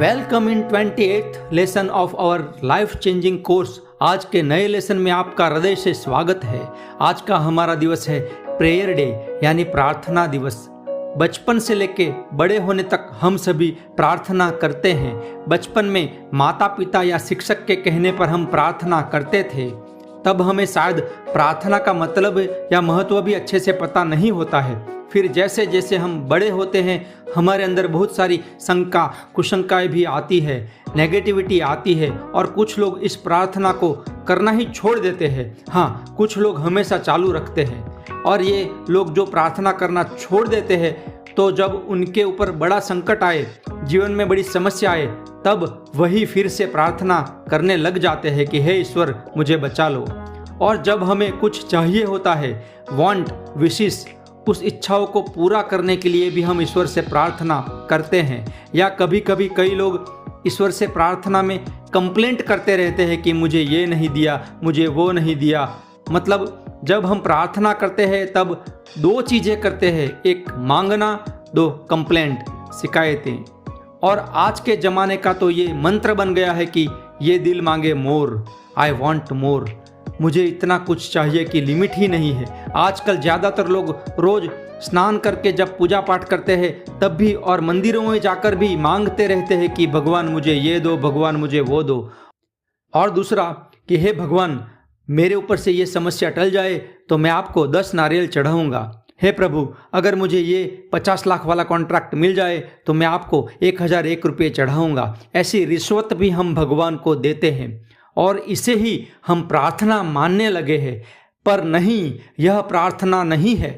Welcome in 28th lesson of our life changing course. आज के नए लेसन में आपका हृदय से स्वागत है। आज का हमारा दिवस है प्रेयर डे यानी प्रार्थना दिवस। बचपन से लेके बड़े होने तक हम सभी प्रार्थना करते हैं। बचपन में माता पिता या शिक्षक के कहने पर हम प्रार्थना करते थे। तब हमें शायद प्रार्थना का मतलब या महत्व भी अच्छे से पता नहीं होता है। फिर जैसे जैसे हम बड़े होते हैं हमारे अंदर बहुत सारी शंका कुशंकाएं भी आती है, नेगेटिविटी आती है और कुछ लोग इस प्रार्थना को करना ही छोड़ देते हैं। हाँ, कुछ लोग हमेशा चालू रखते हैं। और ये लोग जो प्रार्थना करना छोड़ देते हैं तो जब उनके ऊपर बड़ा संकट आए, जीवन में बड़ी समस्या आए, तब वही फिर से प्रार्थना करने लग जाते हैं कि हे ईश्वर मुझे बचा लो। और जब हमें कुछ चाहिए होता है, वांट विशेष, उस इच्छाओं को पूरा करने के लिए भी हम ईश्वर से प्रार्थना करते हैं। या कभी कभी कई लोग ईश्वर से प्रार्थना में कंप्लेंट करते रहते हैं कि मुझे ये नहीं दिया, मुझे वो नहीं दिया। मतलब जब हम प्रार्थना करते हैं तब दो चीज़ें करते हैं, एक मांगना, दो कंप्लेंट, शिकायतें। और आज के ज़माने का तो ये मंत्र बन गया है कि ये दिल मांगे मोर, आई वॉन्ट मोर। मुझे इतना कुछ चाहिए कि लिमिट ही नहीं है। आजकल ज़्यादातर लोग रोज़ स्नान करके जब पूजा पाठ करते हैं तब भी और मंदिरों में जाकर भी मांगते रहते हैं कि भगवान मुझे ये दो, भगवान मुझे वो दो। और दूसरा कि हे भगवान मेरे ऊपर से ये समस्या टल जाए तो मैं आपको 10 नारियल चढ़ाऊँगा। हे प्रभु अगर मुझे ये 50 लाख वाला कॉन्ट्रैक्ट मिल जाए तो मैं आपको 1001 रुपये चढ़ाऊँगा। ऐसी रिश्वत भी हम भगवान को देते हैं और इसे ही हम प्रार्थना मानने लगे हैं। पर नहीं, यह प्रार्थना नहीं है।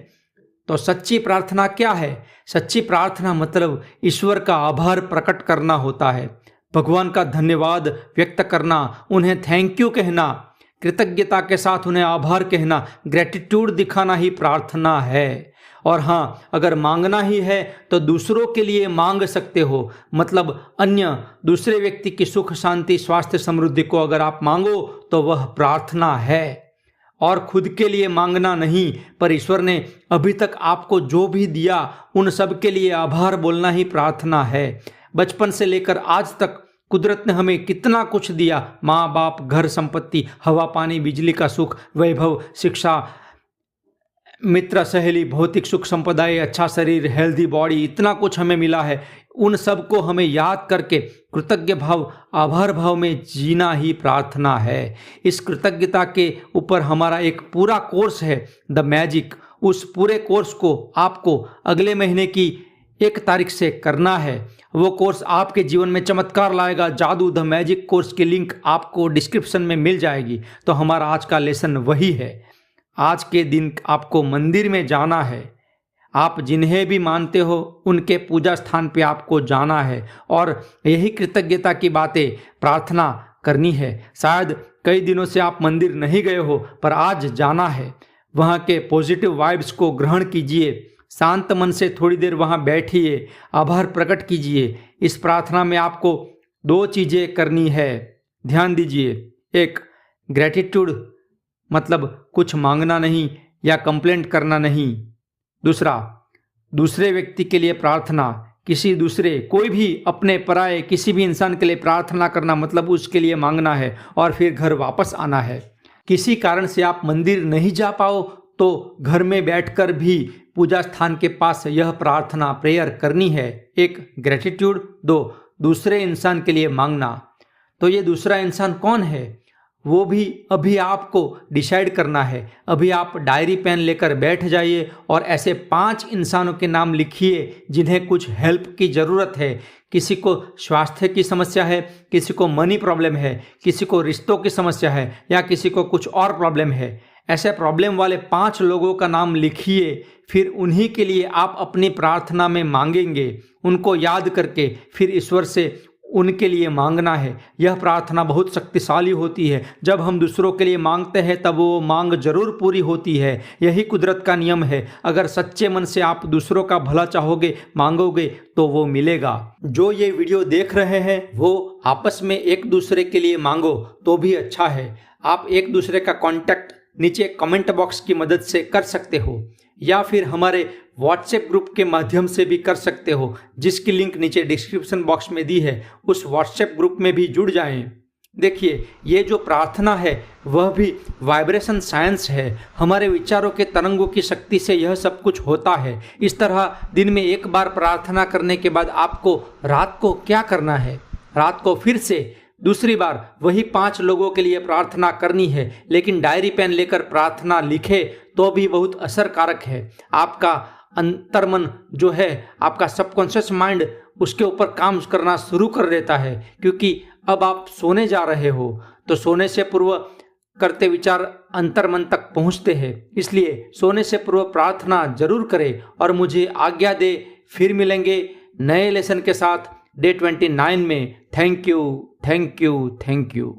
तो सच्ची प्रार्थना क्या है? सच्ची प्रार्थना मतलब ईश्वर का आभार प्रकट करना होता है, भगवान का धन्यवाद व्यक्त करना, उन्हें थैंक यू कहना, कृतज्ञता के साथ उन्हें आभार कहना, ग्रेटिट्यूड दिखाना ही प्रार्थना है। और हाँ, अगर मांगना ही है तो दूसरों के लिए मांग सकते हो। मतलब अन्य दूसरे व्यक्ति की सुख शांति स्वास्थ्य समृद्धि को अगर आप मांगो तो वह प्रार्थना है। और खुद के लिए मांगना नहीं, पर ईश्वर ने अभी तक आपको जो भी दिया उन सब के लिए आभार बोलना ही प्रार्थना है। बचपन से लेकर आज तक कुदरत ने हमें कितना कुछ दिया, माँ बाप, घर, संपत्ति, हवा पानी, बिजली का सुख, वैभव, शिक्षा, मित्र, सहेली, भौतिक सुख संपदाएं, अच्छा शरीर, हेल्दी बॉडी, इतना कुछ हमें मिला है। उन सब को हमें याद करके कृतज्ञ भाव, आभार भाव में जीना ही प्रार्थना है। इस कृतज्ञता के ऊपर हमारा एक पूरा कोर्स है, द मैजिक। उस पूरे कोर्स को आपको अगले महीने की 1 तारीख से करना है। वो कोर्स आपके जीवन में चमत्कार लाएगा, जादू। द मैजिक कोर्स की लिंक आपको डिस्क्रिप्शन में मिल जाएगी। तो हमारा आज का लेसन वही है। आज के दिन आपको मंदिर में जाना है। आप जिन्हें भी मानते हो उनके पूजा स्थान पे आपको जाना है और यही कृतज्ञता की बातें प्रार्थना करनी है। शायद कई दिनों से आप मंदिर नहीं गए हो, पर आज जाना है। वहाँ के पॉजिटिव वाइब्स को ग्रहण कीजिए, शांत मन से थोड़ी देर वहाँ बैठिए, आभार प्रकट कीजिए। इस प्रार्थना में आपको 2 चीज़ें करनी है, ध्यान दीजिए। एक, ग्रेटिट्यूड मतलब कुछ मांगना नहीं या कंप्लेंट करना नहीं। दूसरा, दूसरे व्यक्ति के लिए प्रार्थना, किसी दूसरे, कोई भी अपने पराये किसी भी इंसान के लिए प्रार्थना करना मतलब उसके लिए मांगना है और फिर घर वापस आना है। किसी कारण से आप मंदिर नहीं जा पाओ तो घर में बैठकर भी पूजा स्थान के पास यह प्रार्थना प्रेयर करनी है। एक, ग्रेटिट्यूड। 2, दूसरे इंसान के लिए मांगना। तो ये दूसरा इंसान कौन है वो भी अभी आपको डिसाइड करना है। अभी आप डायरी पेन लेकर बैठ जाइए और ऐसे 5 इंसानों के नाम लिखिए जिन्हें कुछ हेल्प की ज़रूरत है। किसी को स्वास्थ्य की समस्या है, किसी को मनी प्रॉब्लम है, किसी को रिश्तों की समस्या है या किसी को कुछ और प्रॉब्लम है। ऐसे प्रॉब्लम वाले 5 लोगों का नाम लिखिए। फिर उन्हीं के लिए आप अपनी प्रार्थना में मांगेंगे। उनको याद करके फिर ईश्वर से उनके लिए मांगना है। यह प्रार्थना बहुत शक्तिशाली होती है। जब हम दूसरों के लिए मांगते हैं तब वो मांग जरूर पूरी होती है। यही कुदरत का नियम है। अगर सच्चे मन से आप दूसरों का भला चाहोगे, मांगोगे तो वो मिलेगा। जो ये वीडियो देख रहे हैं वो आपस में एक दूसरे के लिए मांगो तो भी अच्छा है। आप एक दूसरे का कांटेक्ट नीचे कमेंट बॉक्स की मदद से कर सकते हो, या फिर हमारे व्हाट्सएप ग्रुप के माध्यम से भी कर सकते हो, जिसकी लिंक नीचे डिस्क्रिप्शन बॉक्स में दी है। उस व्हाट्सएप ग्रुप में भी जुड़ जाएं। देखिए, ये जो प्रार्थना है वह भी वाइब्रेशन साइंस है। हमारे विचारों के तरंगों की शक्ति से यह सब कुछ होता है। इस तरह दिन में एक बार प्रार्थना करने के बाद आपको रात को क्या करना है, रात को फिर से दूसरी बार वही 5 लोगों के लिए प्रार्थना करनी है, लेकिन डायरी पेन लेकर प्रार्थना लिखे तो भी बहुत असरकारक है। आपका अंतर्मन जो है, आपका सबकॉन्शियस माइंड उसके ऊपर काम करना शुरू कर देता है, क्योंकि अब आप सोने जा रहे हो तो सोने से पूर्व करते विचार अंतर्मन तक पहुंचते हैं। इसलिए सोने से पूर्व प्रार्थना जरूर करें और मुझे आज्ञा दे। फिर मिलेंगे नए लेसन के साथ डे 29 में। Thank you, thank you, thank you.